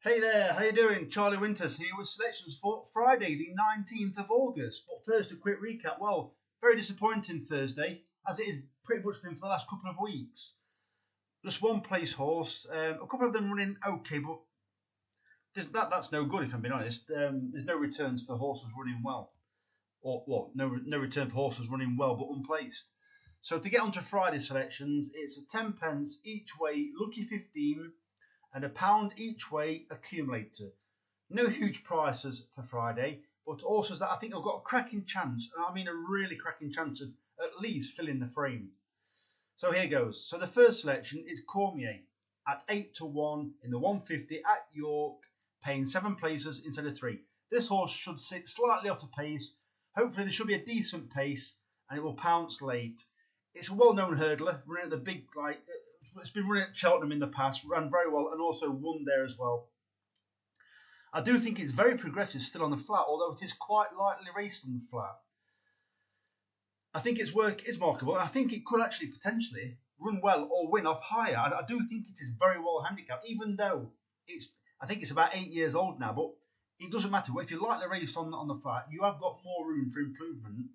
Hey there, how you doing? Charlie Winters here with selections for Friday, the 19th of August. But first, a quick recap. Well, very disappointing Thursday, as it has pretty much been for the last couple of weeks. Just one place horse, a couple of them running okay, but that's no good if I'm being honest. There's no returns for horses running well, or well, no return for horses running well but unplaced. So to get onto Friday selections, it's a 10 pence each way, lucky 15, and £1 each way accumulator. No huge prices for Friday, but horses that I think have got a cracking chance, and I mean a really cracking chance of at least filling the frame. So here goes. So the first selection is Cormier at 8 to 1 in the 150 at York, paying 7 places instead of 3. This horse should sit slightly off the pace. Hopefully there should be a decent pace and it will pounce late. It's a well-known hurdler, running at the big, it's been running at Cheltenham in the past, ran very well and also won there as well. I do think it's very progressive still on the flat, although it is quite lightly raced on the flat. I think its work is marketable, and I think it could actually potentially run well or win off higher. I do think it is very well handicapped, even though I think it's about 8 years old now, but it doesn't matter. If you lightly raced on the flat, you have got more room for improvement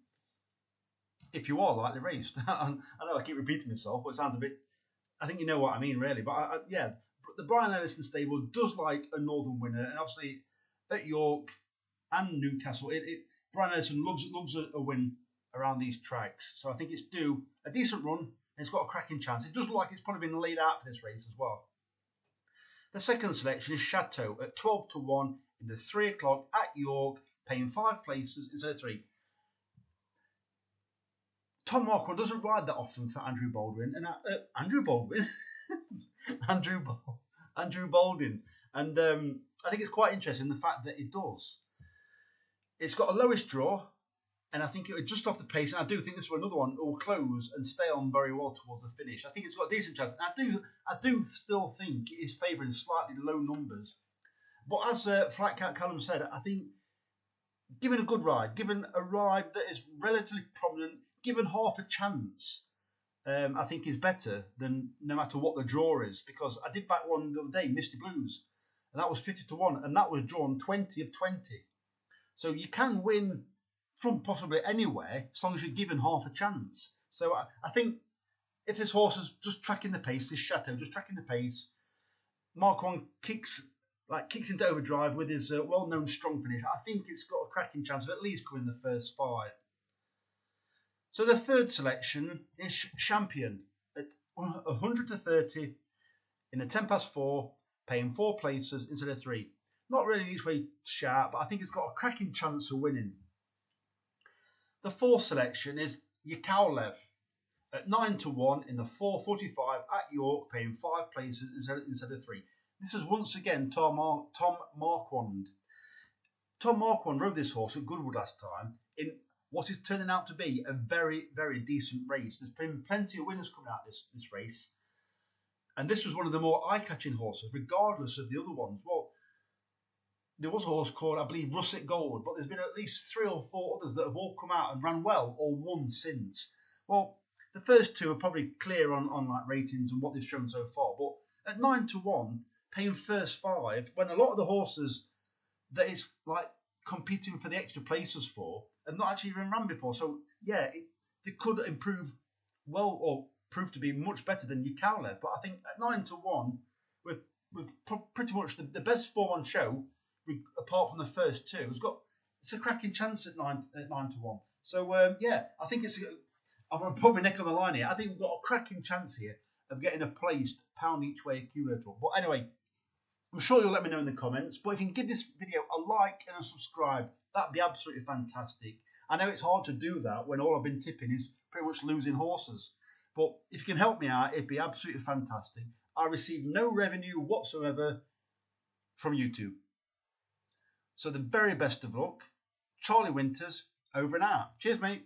if you are lightly raced. I know I keep repeating myself, but it sounds a bit, I think you know what I mean, really. But yeah, the Brian Ellison stable does like a Northern winner, and obviously at York and Newcastle, Brian Ellison loves a win around these tracks. So I think it's due a decent run, and it's got a cracking chance. It does look like it's probably been laid out for this race as well. The second selection is Chateau at 12 to 1 in the 3 o'clock at York, paying 5 places instead of 3. Tom Marquand doesn't ride that often for Andrew Baldwin, and Andrew Baldwin, Andrew Baldwin, and I think it's quite interesting the fact that it does. It's got a lowest draw, and I think it was just off the pace. And I do think this is another one that will close and stay on very well towards the finish. I think it's got a decent chance. And I do still think it is favouring slightly low numbers, but as Flat Cat Callum said, I think given a good ride, given a ride that is relatively prominent, given half a chance, I think is better than no matter what the draw is. Because I did back one the other day, Misty Blues, and that was 50 to 1, and that was drawn 20 of 20. So you can win from possibly anywhere as long as you're given half a chance. So I think if this horse is just tracking the pace, this Chateau just tracking the pace, Marquand kicks into overdrive with his well-known strong finish, I think it's got a cracking chance of at least coming the first 5. So the third selection is Champion at 100 to 30 in a 10 past 4, paying 4 places instead of 3. Not really each way sharp, but I think it's got a cracking chance of winning. The fourth selection is Yakovlev at 9 to 1 in the 4:45 at York, paying 5 places instead of 3. This is once again Tom Marquand. Tom Marquand rode this horse at Goodwood last time in what is turning out to be a very, very decent race. There's been plenty of winners coming out this race. And this was one of the more eye-catching horses, regardless of the other ones. Well, there was a horse called, I believe, Russet Gold, but there's been at least 3 or 4 others that have all come out and ran well or won since. Well, the first 2 are probably clear on like ratings and what they've shown so far. But at 9 to 1, paying first 5, when a lot of the horses that it's like competing for the extra places for have not actually even run before. So yeah, they could improve well or prove to be much better than Yakovlev. But I think at 9 to 1, with pretty much the best form on show, apart from the first 2, it's a cracking chance at 9 to 1. So yeah, I think I'm going to put my neck on the line here. I think we've got a cracking chance here of getting a placed £1 each way accumulator. But anyway, I'm sure you'll let me know in the comments. But if you can give this video a like and a subscribe, that'd be absolutely fantastic. I know it's hard to do that when all I've been tipping is pretty much losing horses. But if you can help me out, it'd be absolutely fantastic. I receive no revenue whatsoever from YouTube. So the very best of luck. Charlie Winters, over and out. Cheers, mate.